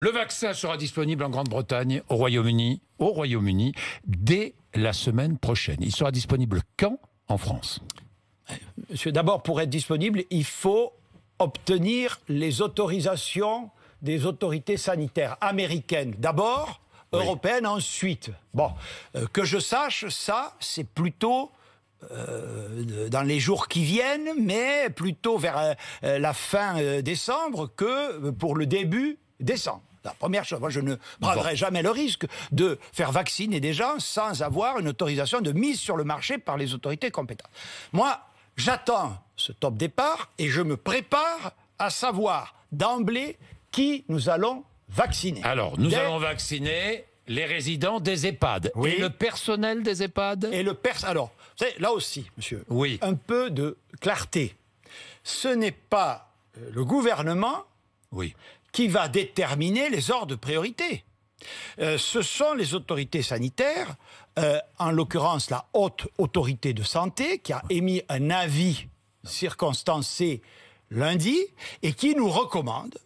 Le vaccin sera disponible en Grande-Bretagne, au Royaume-Uni, dès la semaine prochaine. Il sera disponible quand en France? Monsieur, d'abord, pour être disponible, il faut obtenir les autorisations des autorités sanitaires américaines d'abord, oui, européennes ensuite. Bon, que je sache, ça, c'est plutôt dans les jours qui viennent, mais plutôt vers la fin décembre que pour le début décembre. La première chose, moi je ne prendrai jamais le risque de faire vacciner des gens sans avoir une autorisation de mise sur le marché par les autorités compétentes. Moi, j'attends ce top départ et je me prépare à savoir d'emblée qui nous allons vacciner. Alors, nous allons vacciner les résidents des EHPAD. Oui. Et le personnel des EHPAD. Alors, vous savez, là aussi, monsieur, oui, un peu de clarté. Ce n'est pas le gouvernement oui, qui va déterminer les ordres de priorité. Ce sont les autorités sanitaires, en l'occurrence la Haute Autorité de Santé, qui a émis un avis circonstancé lundi et qui nous recommande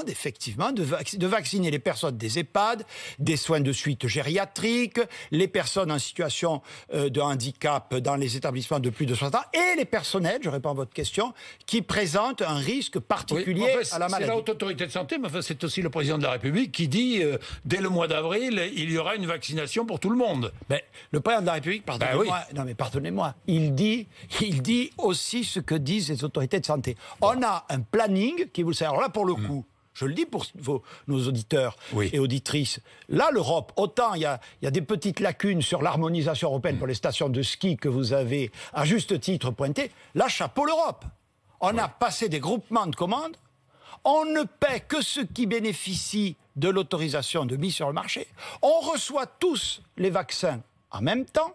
effectivement de vacciner les personnes des EHPAD, des soins de suite gériatriques, les personnes en situation de handicap dans les établissements de plus de 60 ans et les personnels, je réponds à votre question, qui présentent un risque particulier à la maladie. C'est la Haute Autorité de Santé, mais enfin, c'est aussi le Président de la République qui dit dès le mois d'avril, il y aura une vaccination pour tout le monde. Mais le Président de la République, pardonnez-moi, oui, non mais pardonnez-moi, il dit aussi ce que disent les autorités de santé. Bon. On a un planning qui, vous le savez, alors là pour le coup, je le dis pour nos auditeurs et auditrices, là l'Europe, autant il y a des petites lacunes sur l'harmonisation européenne pour les stations de ski que vous avez à juste titre pointées, là chapeau l'Europe. On a passé des groupements de commandes, on ne paie que ceux qui bénéficient de l'autorisation de mise sur le marché, on reçoit tous les vaccins en même temps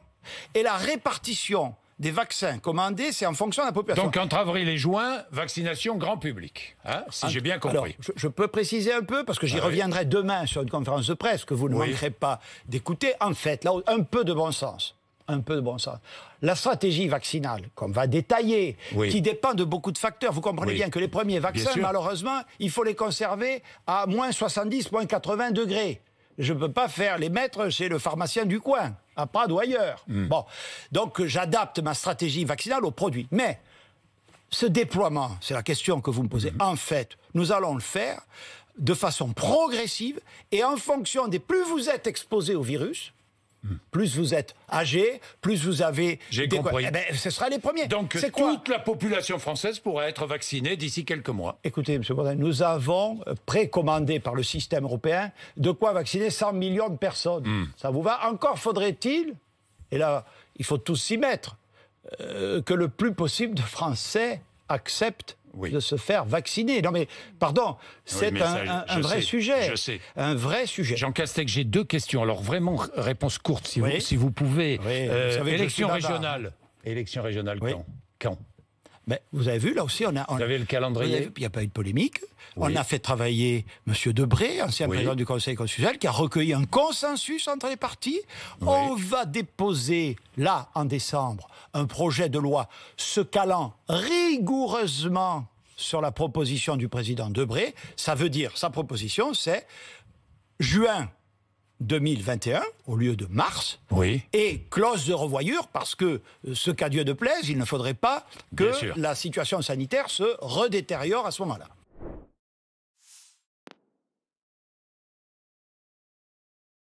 et la répartition des vaccins commandés, c'est en fonction de la population. Donc entre avril et juin, vaccination grand public, hein, si j'ai bien compris. Alors, je peux préciser un peu, parce que j'y reviendrai demain sur une conférence de presse que vous ne manquerez pas d'écouter. En fait, là, un peu de bon sens. La stratégie vaccinale, qu'on va détailler, qui dépend de beaucoup de facteurs. Vous comprenez bien que les premiers vaccins, malheureusement, il faut les conserver à moins 70, moins 80 degrés. Je ne peux pas les mettre chez le pharmacien du coin, à Prades ou ailleurs. Bon, donc j'adapte ma stratégie vaccinale au produit. Mais ce déploiement, c'est la question que vous me posez, en fait, nous allons le faire de façon progressive et en fonction des plus vous êtes exposé au virus, plus vous êtes âgé, plus vous avez... J'ai compris. Eh ben, ce sera les premiers. Donc toute la population française pourra être vaccinée d'ici quelques mois. Écoutez, M. Bourdin, nous avons précommandé par le système européen de quoi vacciner 100 millions de personnes. Ça vous va? Encore faudrait-il, et là, il faut tous s'y mettre, que le plus possible de Français acceptent de se faire vacciner. Non mais, pardon, c'est un vrai sujet. Je sais. Un vrai sujet. Jean Castex, j'ai deux questions. Alors vraiment, réponse courte, si vous pouvez. Élection régionale. Élection régionale quand? Mais vous avez vu, là aussi, vous avez le calendrier? Il n'y a pas eu de polémique. On a fait travailler M. Debré, ancien président du Conseil constitutionnel, qui a recueilli un consensus entre les partis. On va déposer, là, en décembre, un projet de loi se calant rigoureusement sur la proposition du président Debré. Ça veut dire, sa proposition, c'est juin 2021 au lieu de mars, et clause de revoyure, parce que ce qu'à Dieu de plaise, il ne faudrait pas que la situation sanitaire se redétériore à ce moment-là.